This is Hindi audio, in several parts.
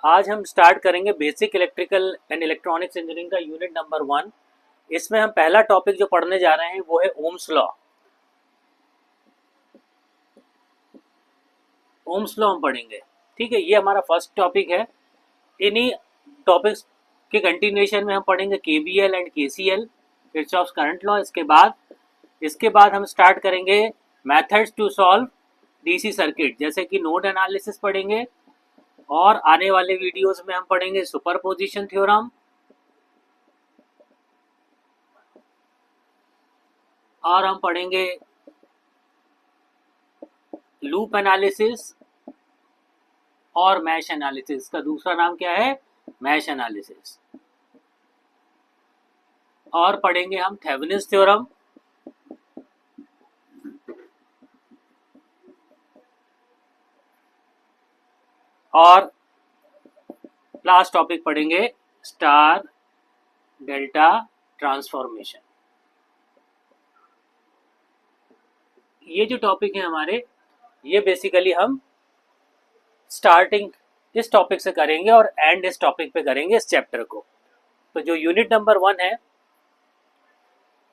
आज हम स्टार्ट करेंगे basic electrical and electronics engineering का यूनिट नंबर 1। इसमें हम पहला टॉपिक जो पढ़ने जा रहे हैं वो है ओम्स लॉ। ओम्स लॉ हम पढ़ेंगे, ठीक है। ये हमारा फर्स्ट टॉपिक है। इन्हीं टॉपिक्स के कंटिन्यूएशन में हम पढ़ेंगे KVL and KCL, Kirchhoff's current law. इसके बाद हम स्टार्ट करेंगे methods to solve DC circuit, जैसे कि नोड एनालिसिस पढ़ेंगे। और आने वाले वीडियोस में हम पढ़ेंगे सुपरपोजिशन थ्योरम, और हम पढ़ेंगे लूप एनालिसिस और मैश एनालिसिस। का दूसरा नाम क्या है? Mesh analysis. और पढ़ेंगे हम थेवेनिन्स थ्योरम, और लास्ट टॉपिक पढ़ेंगे स्टार डेल्टा ट्रांसफॉर्मेशन। ये जो टॉपिक है हमारे, ये बेसिकली हम स्टार्टिंग इस टॉपिक से करेंगे और एंड इस टॉपिक पे करेंगे इस चैप्टर को। तो जो यूनिट नंबर 1 है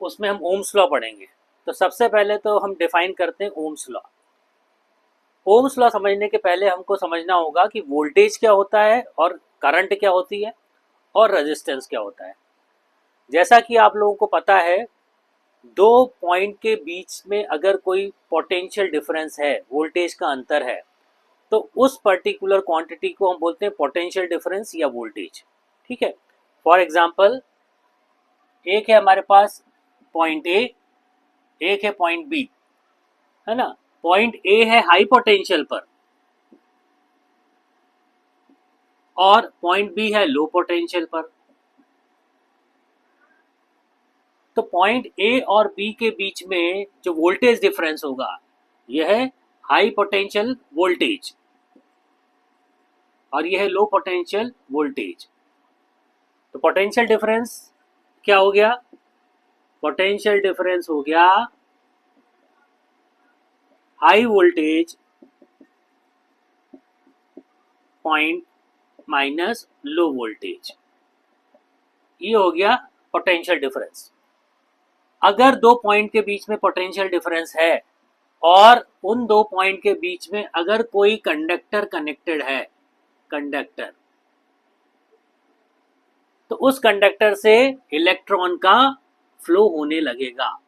उसमें हम ओम्स लॉ पढ़ेंगे। तो सबसे पहले तो हम डिफाइन करते हैं ओम्स लॉ। ओम्स लॉ समझने के पहले हमको समझना होगा कि वोल्टेज क्या होता है और करंट क्या होती है और रेजिस्टेंस क्या होता है। जैसा कि आप लोगों को पता है, दो पॉइंट के बीच में अगर कोई पोटेंशियल डिफरेंस है, वोल्टेज का अंतर है, तो उस पर्टिकुलर क्वांटिटी को हम बोलते हैं पोटेंशियल डिफरेंस या वोल्टेज, ठीक है। फॉर एग्जांपल, एक है हमारे पास पॉइंट ए, एक है पॉइंट बी, है ना। पॉइंट ए है हाई पोटेंशियल पर और पॉइंट बी है लो पोटेंशियल पर। तो पॉइंट ए और बी के बीच में जो वोल्टेज डिफरेंस होगा यह है हाई पोटेंशियल वोल्टेज और यह है लो पोटेंशियल वोल्टेज। तो पोटेंशियल डिफरेंस क्या हो गया? पोटेंशियल डिफरेंस हो गया high voltage point minus low voltage, ये हो गया पोटेंशियल डिफरेंस। अगर दो पॉइंट के बीच में पोटेंशियल डिफरेंस है और उन दो पॉइंट के बीच में अगर कोई कंडक्टर कनेक्टेड है, कंडक्टर, तो उस कंडक्टर से इलेक्ट्रॉन का फ्लो होने लगेगा।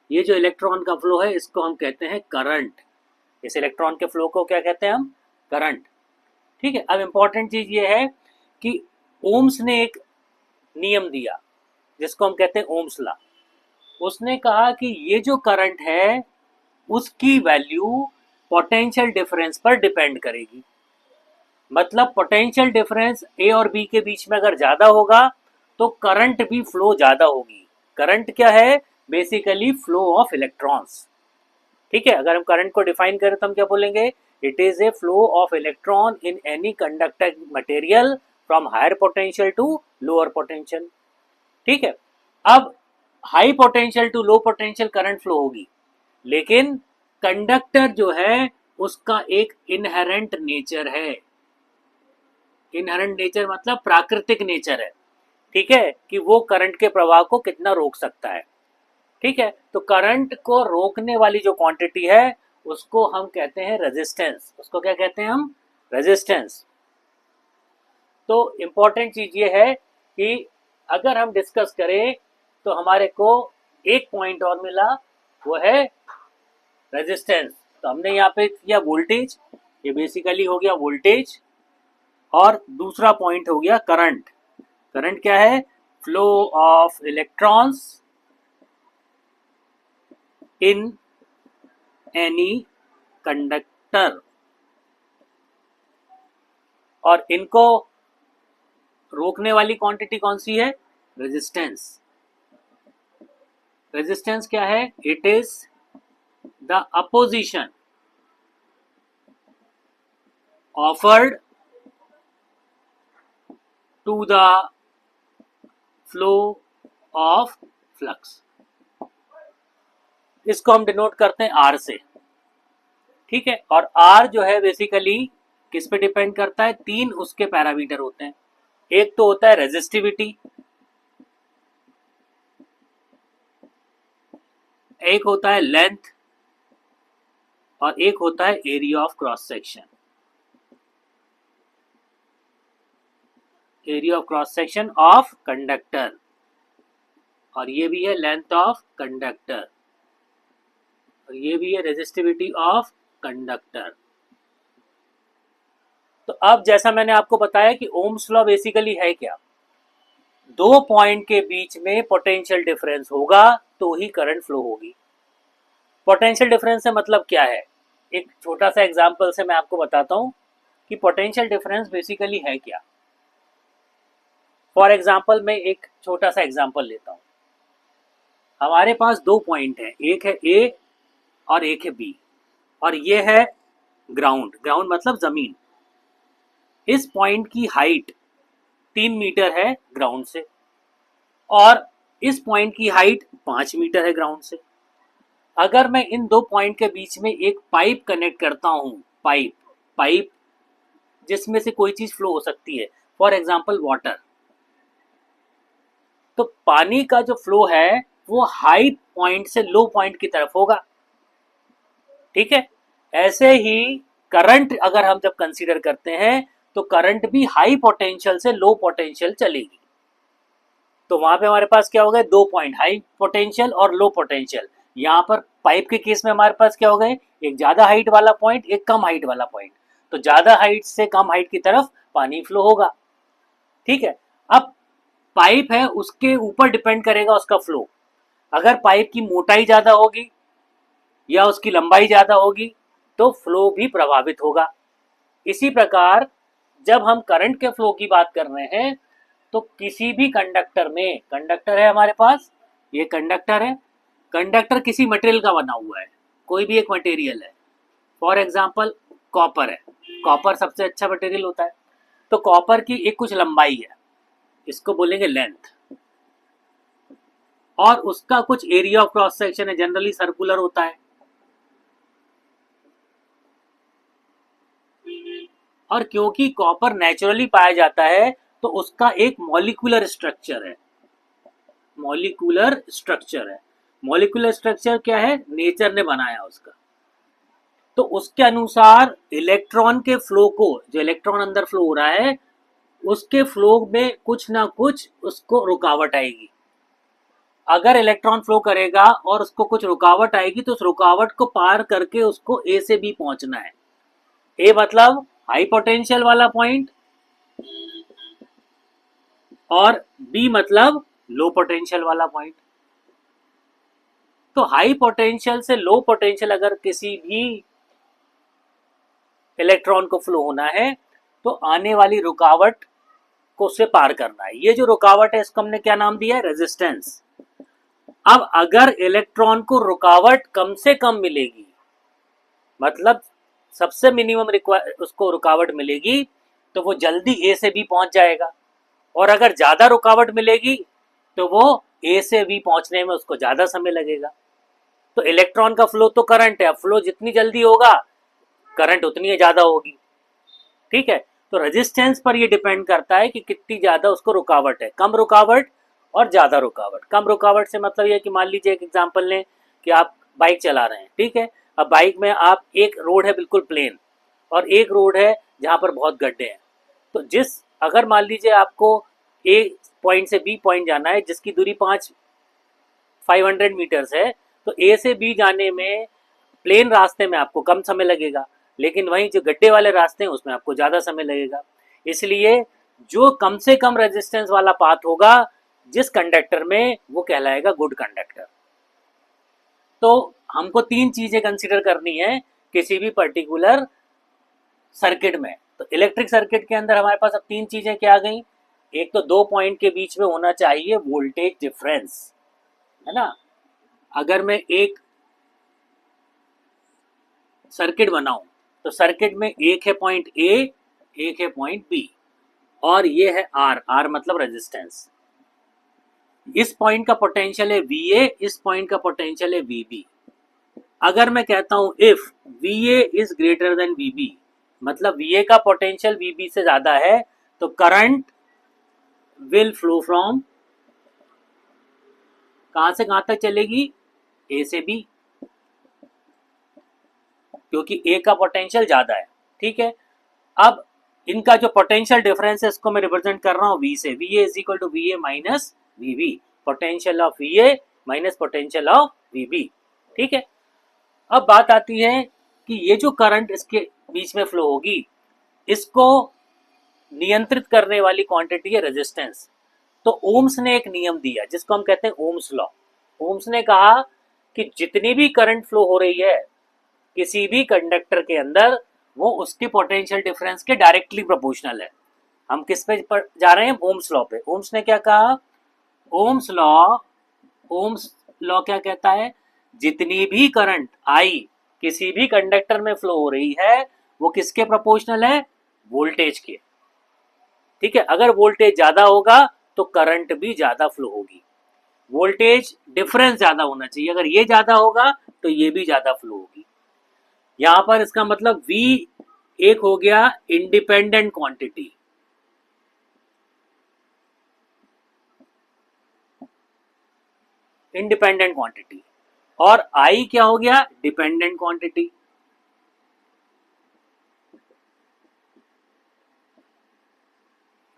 ये जो इलेक्ट्रॉन का फ्लो है इसको हम कहते हैं करंट। इस इलेक्ट्रॉन के फ्लो को क्या कहते हैं हम? करंट, ठीक है। अब इंपॉर्टेंट चीज ये है कि ओम्स ने एक नियम दिया जिसको हम कहते हैं ओम्स लॉ। उसने कहा कि ये जो करंट है उसकी वैल्यू पोटेंशियल डिफरेंस पर डिपेंड करेगी। मतलब पोटेंशियल डिफरेंस ए और बी के बीच में अगर ज्यादा होगा तो करंट भी फ्लो ज्यादा होगी। करंट क्या है? बेसिकली फ्लो ऑफ इलेक्ट्रॉन्स, ठीक है। अगर हम करंट को डिफाइन करें तो हम क्या बोलेंगे? It is a flow of electron in any conductor material from higher potential to lower potential, ठीक है। अब high potential to low potential current flow होगी, लेकिन कंडक्टर जो है उसका एक इनहेरेंट नेचर है। इनहेरेंट नेचर मतलब प्राकृतिक नेचर है, ठीक है, कि वो करंट के प्रवाह को कितना रोक सकता है, ठीक है। तो करंट को रोकने वाली जो क्वांटिटी है उसको हम कहते हैं रेजिस्टेंस। उसको क्या कहते हैं हम? रेजिस्टेंस। तो इंपॉर्टेंट चीज ये है कि अगर हम डिस्कस करें तो हमारे को एक पॉइंट और मिला, वो है रेजिस्टेंस। तो हमने यहाँ पे किया वोल्टेज, ये बेसिकली हो गया वोल्टेज, और दूसरा पॉइंट हो गया करंट। करंट क्या है? Flow of electrons in any conductor, और इनको रोकने वाली क्वांटिटी कौन सी है? रेजिस्टेंस। रेजिस्टेंस क्या है? It is the opposition offered to the flow of flux. इसको हम डिनोट करते हैं आर से, ठीक है। और आर जो है बेसिकली किस पे डिपेंड करता है? 3 उसके पैरामीटर होते हैं। एक तो होता है रेजिस्टिविटी, एक होता है लेंथ, और एक होता है area of cross section. Area of cross section of conductor, और ये भी है लेंथ ऑफ कंडक्टर, और ये भी है रेजिस्टिविटी ऑफ कंडक्टर। तो अब जैसा मैंने आपको बताया कि ओम्स लॉ बेसिकली है क्या? दो पॉइंट के बीच में पोटेंशियल डिफरेंस होगा तो ही करंट फ्लो होगी। पोटेंशियल डिफरेंस से मतलब क्या है? एक छोटा सा एग्जांपल से मैं आपको बताता हूं कि पोटेंशियल डिफरेंस बेसिकली है क्या। फॉर एग्जांपल मैं एक छोटा सा एग्जांपल लेता हूं। हमारे पास दो पॉइंट है, एक है ए और एक है बी, और ये है ग्राउंड। ग्राउंड मतलब जमीन। इस पॉइंट की हाइट 3 मीटर है ग्राउंड से, और इस पॉइंट की हाइट 5 मीटर है ग्राउंड से। अगर मैं इन दो पॉइंट के बीच में एक पाइप कनेक्ट करता हूं, पाइप जिसमें से कोई चीज फ्लो हो सकती है, फॉर एग्जांपल वाटर, तो पानी का जो फ्लो है वो हाई पॉइंट से लो पॉइंट की तरफ होगा। ठीक है, ऐसे ही करंट अगर हम जब कंसीडर करते हैं तो करंट भी हाई पोटेंशियल से लो पोटेंशियल चलेगी। तो वहां पे हमारे पास क्या हो गए? दो पॉइंट, हाई पोटेंशियल और लो पोटेंशियल। यहाँ पर पाइप के केस में हमारे पास क्या हो गए? एक ज्यादा हाइट वाला पॉइंट, एक कम हाइट वाला पॉइंट। तो ज्यादा हाइट से कम हाइट की तरफ पानी फ्लो होगा। ठीक है, अब पाइप है उसके ऊपर डिपेंड करेगा उसका फ्लो। अगर पाइप की मोटाई ज्यादा होगी या उसकी लंबाई ज्यादा होगी तो फ्लो भी प्रभावित होगा। इसी प्रकार जब हम करंट के फ्लो की बात कर रहे हैं तो किसी भी कंडक्टर में, कंडक्टर है हमारे पास, ये कंडक्टर है, कंडक्टर किसी मटेरियल का बना हुआ है, कोई भी एक मटेरियल है। फॉर एग्जांपल कॉपर है, कॉपर सबसे अच्छा मटेरियल होता है। तो कॉपर की एक कुछ लंबाई है, इसको बोलेंगे लेंथ, और उसका कुछ एरिया ऑफ क्रॉस सेक्शन है, जनरली सर्कुलर होता है। और क्योंकि कॉपर नेचुरली पाया जाता है तो उसका एक मॉलिक्यूलर स्ट्रक्चर है। मॉलिक्यूलर स्ट्रक्चर है, मॉलिक्यूलर स्ट्रक्चर क्या है? नेचर ने बनाया उसका। तो उसके अनुसार इलेक्ट्रॉन के फ्लो को, जो इलेक्ट्रॉन अंदर फ्लो हो रहा है उसके फ्लो में कुछ ना कुछ उसको रुकावट आएगी। अगर इलेक्ट्रॉन फ्लो करेगा और उसको कुछ रुकावट आएगी तो उस रुकावट को पार करके उसको ए से बी पहुंचना है। ए मतलब हाई पोटेंशियल वाला पॉइंट, और बी मतलब लो पोटेंशियल वाला पॉइंट। तो हाई पोटेंशियल से लो पोटेंशियल अगर किसी भी इलेक्ट्रॉन को फ्लो होना है तो आने वाली रुकावट को उससे पार करना है। ये जो रुकावट है इसको हमने क्या नाम दिया है? रेजिस्टेंस। अब अगर इलेक्ट्रॉन को रुकावट कम से कम मिलेगी, मतलब सबसे मिनिमम उसको रुकावट मिलेगी, तो वो जल्दी ए से बी पहुंच जाएगा। और अगर ज्यादा रुकावट मिलेगी तो वो ए से बी पहुंचने में उसको ज्यादा समय लगेगा। तो इलेक्ट्रॉन का फ्लो तो करंट है, फ्लो जितनी जल्दी होगा करंट उतनी ज्यादा होगी। ठीक है, तो रेजिस्टेंस पर ये डिपेंड करता है कि कितनी ज्यादा उसको रुकावट है, कम रुकावट और ज्यादा रुकावट। कम रुकावट से मतलब ये कि मान लीजिए एक एग्जांपल लें कि आप बाइक चला रहे हैं। ठीक है, अब बाइक में आप, एक रोड है बिल्कुल प्लेन और एक रोड है जहां पर बहुत गड्ढे हैं। तो अगर मान लीजिए आपको ए पॉइंट से बी पॉइंट जाना है जिसकी दूरी 500 मीटर्स है, तो ए से बी जाने में प्लेन रास्ते में आपको कम समय लगेगा, लेकिन वहीं जो गड्ढे वाले रास्ते हैं उसमें आपको ज्यादा समय लगेगा। इसलिए जो कम से कम रेजिस्टेंस वाला पाथ होगा जिस कंडक्टर में, वो कहलाएगा गुड कंडक्टर। तो हमको 3 चीजें कंसीडर करनी है किसी भी पर्टिकुलर सर्किट में। तो इलेक्ट्रिक सर्किट के अंदर हमारे पास अब 3 चीजें क्या आ गई? एक तो दो पॉइंट के बीच में होना चाहिए वोल्टेज डिफरेंस, है ना। अगर मैं एक सर्किट बनाऊं तो सर्किट में एक है पॉइंट ए, एक है पॉइंट बी, और ये है आर। आर मतलब रेजिस्टेंस। इस पॉइंट का पोटेंशियल है वीए, इस पॉइंट का पोटेंशियल है वीबी। अगर मैं कहता हूं if VA is greater than VB, मतलब VA का पोटेंशियल VB से ज्यादा है, तो करंट विल फ्लो फ्रॉम कहां से कहां तक चलेगी, A से B, क्योंकि A का पोटेंशियल ज्यादा है। ठीक है, अब इनका जो पोटेंशियल डिफरेंस है इसको मैं रिप्रेजेंट कर रहा हूँ V से। VA is equal to VA minus VB, potential of VA minus potential of VB। ठीक है, अब बात आती है कि ये जो करंट इसके बीच में फ्लो होगी, इसको नियंत्रित करने वाली क्वांटिटी है रेजिस्टेंस। तो ओम्स ने एक नियम दिया जिसको हम कहते हैं ओम्स लॉ। ओम्स ने कहा कि जितनी भी करंट फ्लो हो रही है किसी भी कंडक्टर के अंदर, वो उसके पोटेंशियल डिफरेंस के डायरेक्टली प्रोपोर्शनल है। हम किस पे जा रहे हैं, ओम्स लॉ पे। ओम्स ने क्या कहा, ओम्स लॉ क्या कहता है, जितनी भी करंट आई किसी भी कंडक्टर में फ्लो हो रही है वो किसके प्रोपोर्शनल है, वोल्टेज के। ठीक है, अगर वोल्टेज ज्यादा होगा तो करंट भी ज्यादा फ्लो होगी। वोल्टेज डिफरेंस ज्यादा होना चाहिए, अगर ये ज्यादा होगा तो ये भी ज्यादा फ्लो होगी। यहां पर इसका मतलब V एक हो गया इंडिपेंडेंट क्वांटिटी, इंडिपेंडेंट क्वांटिटी, और I क्या हो गया, डिपेंडेंट क्वांटिटी।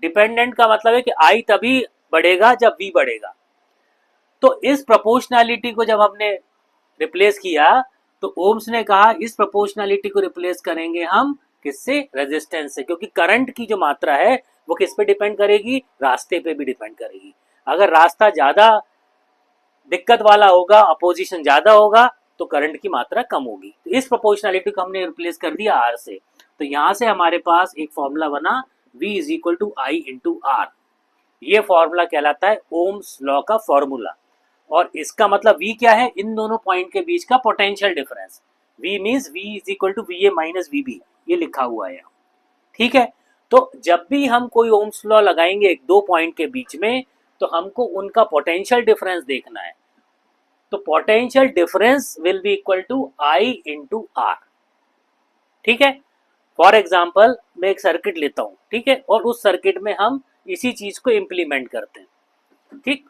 डिपेंडेंट का मतलब है कि I तभी बढ़ेगा जब V बढ़ेगा। तो इस प्रोपोर्शनैलिटी को जब हमने रिप्लेस किया तो ओम्स ने कहा इस प्रोपोर्शनैलिटी को रिप्लेस करेंगे हम किससे, रेजिस्टेंस से, क्योंकि करंट की जो मात्रा है वो किस पे डिपेंड करेगी, रास्ते पे भी डिपेंड करेगी। अगर रास्ता ज्यादा दिक्कत वाला होगा, अपोजिशन ज्यादा होगा, तो करंट की मात्रा कम होगी। तो इस प्रोपोर्शनैलिटी को हमने रिप्लेस कर दिया R से। तो यहां से हमारे पास एक फॉर्मूला बना V is equal to I into R। ये फॉर्मूला कहलाता है ओम्स लॉ का फॉर्मूला। और इसका मतलब V क्या है, इन दोनों पॉइंट के बीच का potential difference. V means V is equal to VA minus VB, ये लिखा हुआ है। ठीक है, तो जब भी हम कोई ओम्स लॉ लगाएंगे एक दो पॉइंट के बीच में, तो हमको उनका पोटेंशियल डिफरेंस देखना है। तो potential difference will be equal to I into R। ठीक है, फॉर एग्जाम्पल मैं एक सर्किट लेता हूं, ठीक है, और उस सर्किट में हम इसी चीज को इंप्लीमेंट करते हैं। ठीक,